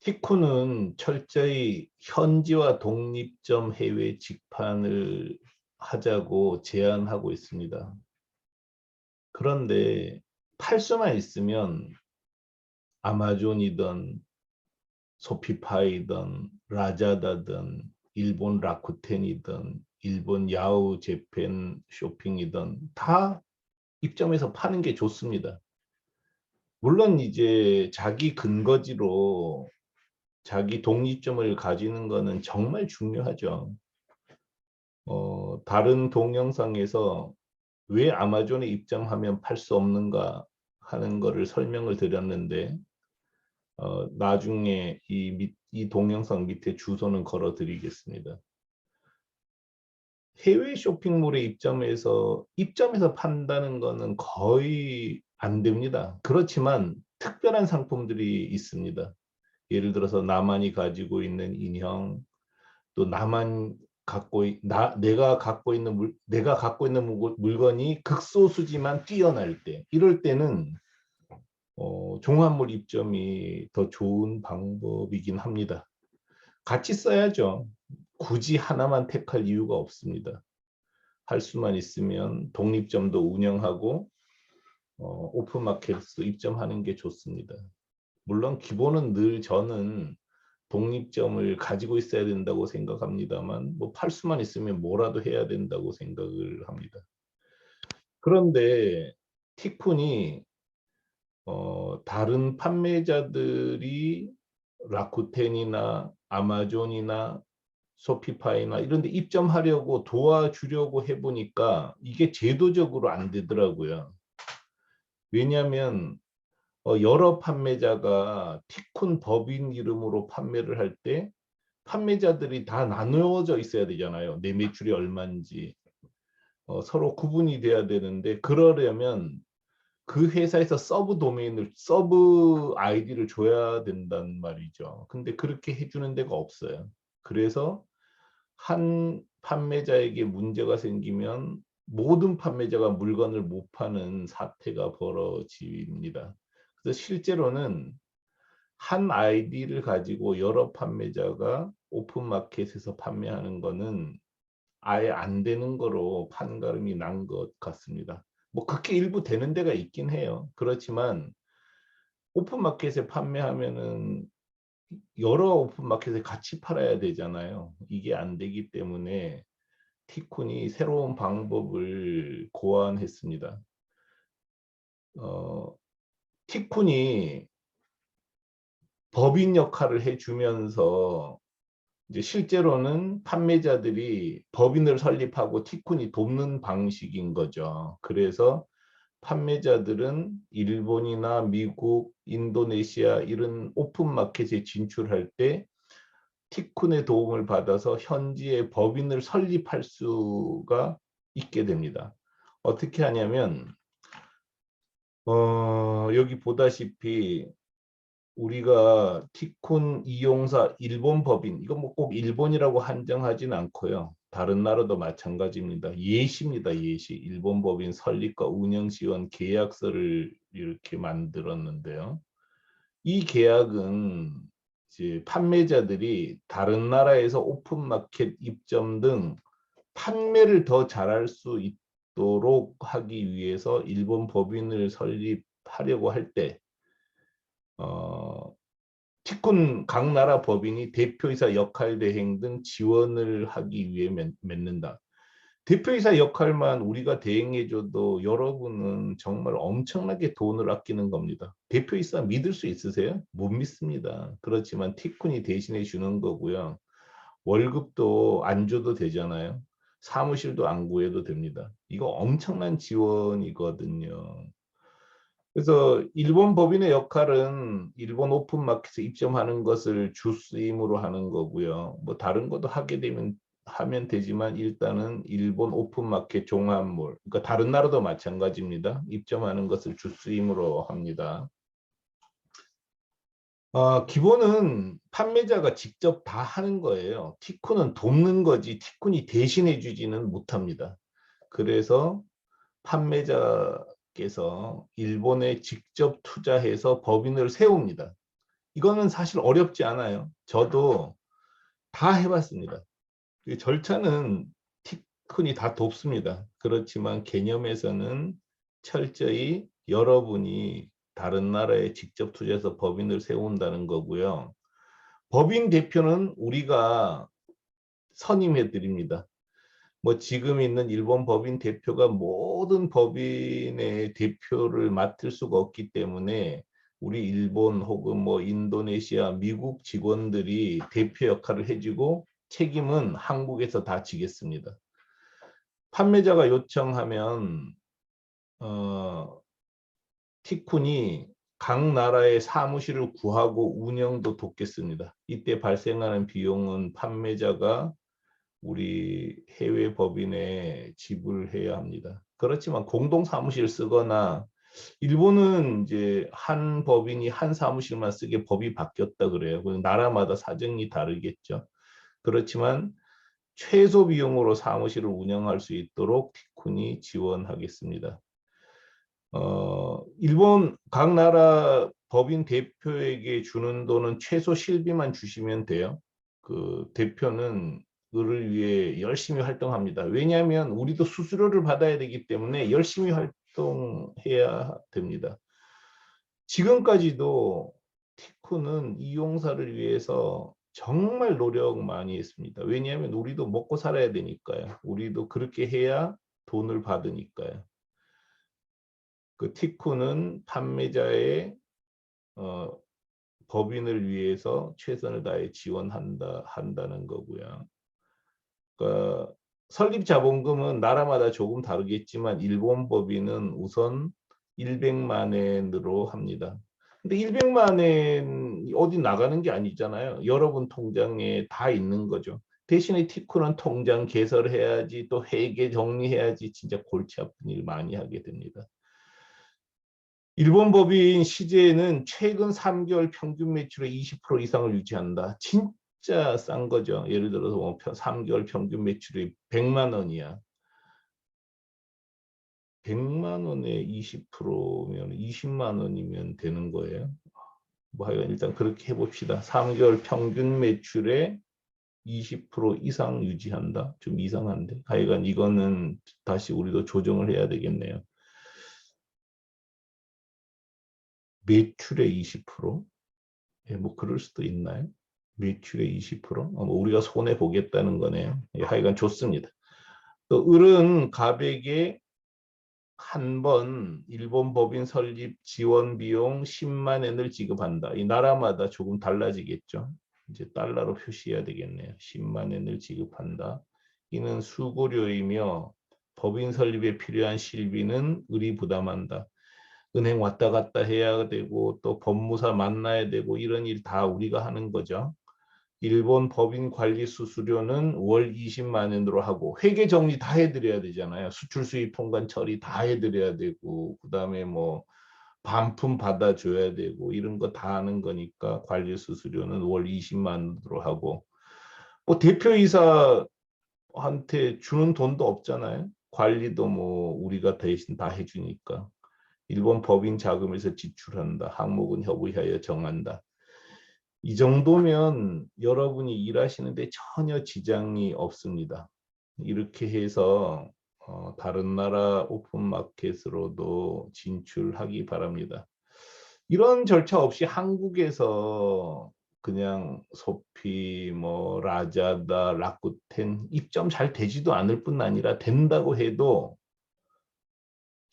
티쿤은 철저히 현지와 독립점 해외 직판을 하자고 제안하고 있습니다. 그런데 팔 수만 있으면 아마존이든 소피파이든 라자다든 일본 라쿠텐이든 일본 야후 재팬 쇼핑이든 다 입점해서 파는 게 좋습니다. 물론 이제 자기 근거지로 자기 독립점을 가지는 거는 정말 중요하죠. 다른 동영상에서 왜 아마존에 입점하면 팔 수 없는가 하는 거를 설명을 드렸는데 나중에 이 동영상 밑에 주소는 걸어 드리겠습니다. 해외 쇼핑몰에 입점해서 판다는 거는 거의 안 됩니다. 그렇지만 특별한 상품들이 있습니다. 예를 들어서 나만이 가지고 있는 인형, 또 내가 갖고 있는 물건이 극소수지만 뛰어날 때, 이럴 때는 종합물 입점이 더 좋은 방법이긴 합니다. 같이 써야죠. 굳이 하나만 택할 이유가 없습니다. 할 수만 있으면 독립점도 운영하고 오픈마켓도 입점하는 게 좋습니다. 물론 기본은 늘 저는 독립점을 가지고 있어야 된다고 생각합니다만 뭐 팔 수만 있으면 뭐라도 해야 된다고 생각을 합니다. 그런데 티쿤이 다른 판매자들이 라쿠텐이나 아마존이나 소피파이나 이런 데 입점하려고 도와주려고 해보니까 이게 제도적으로 안 되더라고요. 왜냐하면 여러 판매자가 티쿤 법인 이름으로 판매를 할 때 판매자들이 다 나누어져 있어야 되잖아요. 내 매출이 얼마인지 서로 구분이 돼야 되는데, 그러려면 그 회사에서 서브 아이디를 줘야 된단 말이죠. 근데 그렇게 해주는 데가 없어요. 그래서 한 판매자에게 문제가 생기면 모든 판매자가 물건을 못 파는 사태가 벌어집니다. 그래서 실제로는 한 아이디를 가지고 여러 판매자가 오픈마켓에서 판매하는 거는 아예 안 되는 거로 판가름이 난 것 같습니다. 뭐 그렇게 일부 되는 데가 있긴 해요. 그렇지만 오픈마켓에 판매하면은 여러 오픈마켓에 같이 팔아야 되잖아요. 이게 안 되기 때문에 티쿤이 새로운 방법을 고안했습니다. 티쿤이 법인 역할을 해주면서 이제 실제로는 판매자들이 법인을 설립하고 티쿤이 돕는 방식인 거죠. 그래서 판매자들은 일본이나 미국, 인도네시아 이런 오픈마켓에 진출할 때 티쿤의 도움을 받아서 현지에 법인을 설립할 수가 있게 됩니다. 어떻게 하냐면 여기 보다시피 우리가 티쿤 이용사 일본 법인, 이거 뭐 꼭 일본이라고 한정하진 않고요. 다른 나라도 마찬가지입니다. 예시입니다. 예시. 일본 법인 설립과 운영 지원 계약서를 이렇게 만들었는데요. 이 계약은 이제 판매자들이 다른 나라에서 오픈마켓 입점 등 판매를 더 잘할 수 있도록 하기 위해서 일본 법인을 설립하려고 할 때 티쿤 각 나라 법인이 대표이사 역할 대행 등 지원을 하기 위해 맺는다. 대표이사 역할만 우리가 대행해줘도 여러분은 정말 엄청나게 돈을 아끼는 겁니다. 대표이사 믿을 수 있으세요? 못 믿습니다. 그렇지만 티쿤이 대신해 주는 거고요. 월급도 안 줘도 되잖아요. 사무실도 안 구해도 됩니다. 이거 엄청난 지원이거든요. 그래서 일본 법인의 역할은 일본 오픈마켓에 입점하는 것을 주스임으로 하는 거고요. 뭐 다른 것도 하면 되지만 일단은 일본 오픈마켓 종합물, 그러니까 다른 나라도 마찬가지입니다. 입점하는 것을 주스임으로 합니다. 기본은 판매자가 직접 다 하는 거예요. 티쿤은 돕는 거지 티쿤이 대신해 주지는 못합니다. 그래서 판매자께서 일본에 직접 투자해서 법인을 세웁니다. 이거는 사실 어렵지 않아요. 저도 다 해봤습니다. 그 절차는 티쿤이 다 돕습니다. 그렇지만 개념에서는 철저히 여러분이 다른 나라에 직접 투자해서 법인을 세운다는 거고요. 법인 대표는 우리가 선임해 드립니다. 뭐 지금 있는 일본 법인 대표가 모든 법인의 대표를 맡을 수가 없기 때문에 우리 일본 혹은 뭐 인도네시아, 미국 직원들이 대표 역할을 해주고 책임은 한국에서 다 지겠습니다. 판매자가 요청하면 티쿤이 각 나라의 사무실을 구하고 운영도 돕겠습니다. 이때 발생하는 비용은 판매자가 우리 해외 법인에 지불해야 합니다. 그렇지만 공동 사무실 쓰거나 일본은 이제 한 법인이 한 사무실만 쓰게 법이 바뀌었다 그래요. 나라마다 사정이 다르겠죠. 그렇지만 최소 비용으로 사무실을 운영할 수 있도록 티쿤이 지원하겠습니다. 일본 각 나라 법인 대표에게 주는 돈은 최소 실비만 주시면 돼요. 그 대표는 을을 위해 열심히 활동합니다. 왜냐하면 우리도 수수료를 받아야 되기 때문에 열심히 활동해야 됩니다. 지금까지도 티쿠는 이용사를 위해서 정말 노력 많이 했습니다. 왜냐하면 우리도 먹고 살아야 되니까요. 우리도 그렇게 해야 돈을 받으니까요. 그 티쿠는 판매자의 법인을 위해서 최선을 다해 한다는 거고요. 그러니까 설립 자본금은 나라마다 조금 다르겠지만 일본 법인은 우선 100만 엔으로 합니다. 근데 100만 엔 어디 나가는 게 아니잖아요. 여러분 통장에 다 있는 거죠. 대신에 티쿠는 통장 개설해야지 또 회계 정리해야지 진짜 골치 아픈 일 많이 하게 됩니다. 일본 법인 시제는 최근 3개월 평균 매출의 20% 이상을 유지한다. 진짜 싼 거죠. 예를 들어서 뭐 3개월 평균 매출이 100만 원이야. 100만 원에 20%면 20만 원이면 되는 거예요. 뭐 하여간 일단 그렇게 해봅시다. 3개월 평균 매출의 20% 이상 유지한다. 좀 이상한데. 하여간 이거는 다시 우리도 조정을 해야 되겠네요. 매출의 20%? 예, 뭐 그럴 수도 있나요? 매출의 20%? 뭐 우리가 손해 보겠다는 거네요. 예, 하여간 좋습니다. 또 을은 갑에게 한 번 일본 법인 설립 지원 비용 10만 엔을 지급한다. 이 나라마다 조금 달라지겠죠. 이제 달러로 표시해야 되겠네요. 10만 엔을 지급한다. 이는 수고료이며 법인 설립에 필요한 실비는 을이 부담한다. 은행 왔다 갔다 해야 되고 또 법무사 만나야 되고 이런 일 다 우리가 하는 거죠. 일본 법인 관리 수수료는 월 20만 엔으로 하고 회계 정리 다 해드려야 되잖아요. 수출 수입 통관 처리 다 해드려야 되고 그다음에 뭐 반품 받아줘야 되고 이런 거 다 하는 거니까 관리 수수료는 월 20만 원으로 하고 뭐 대표이사한테 주는 돈도 없잖아요. 관리도 뭐 우리가 대신 다 해주니까 일본 법인 자금에서 지출한다. 항목은 협의하여 정한다. 이 정도면 여러분이 일하시는데 전혀 지장이 없습니다. 이렇게 해서 다른 나라 오픈마켓으로도 진출하기 바랍니다. 이런 절차 없이 한국에서 그냥 소피, 뭐 라자다, 라쿠텐 입점 잘 되지도 않을 뿐 아니라 된다고 해도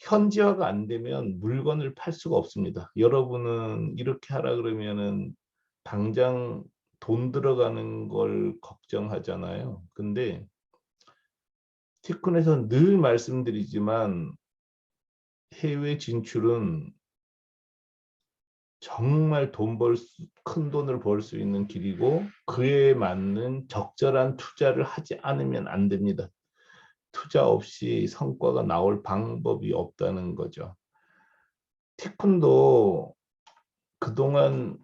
현지화가 안 되면 물건을 팔 수가 없습니다. 여러분은 이렇게 하라 그러면은 당장 돈 들어가는 걸 걱정하잖아요. 근데 티콘에서 늘 말씀드리지만 해외 진출은 정말 큰 돈을 벌 수 있는 길이고 그에 맞는 적절한 투자를 하지 않으면 안 됩니다. 투자 없이 성과가 나올 방법이 없다는 거죠. 티콘도 그동안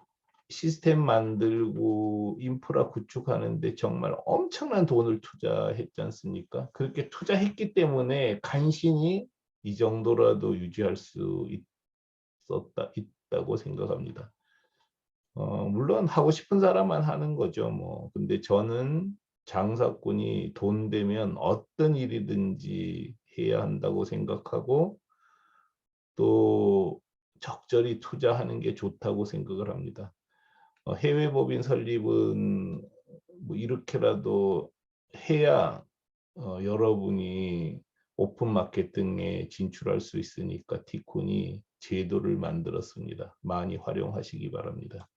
시스템 만들고 인프라 구축하는데 정말 엄청난 돈을 투자했지 않습니까? 그렇게 투자했기 때문에 간신히 이 정도라도 유지할 수 있다고 생각합니다. 물론 하고 싶은 사람만 하는 거죠, 뭐. 근데 저는 장사꾼이 돈 되면 어떤 일이든지 해야 한다고 생각하고 또 적절히 투자하는 게 좋다고 생각을 합니다. 해외 법인 설립은 뭐 이렇게라도 해야 여러분이 오픈 마케팅에 진출할 수 있으니까 티콘이 제도를 만들었습니다. 많이 활용하시기 바랍니다.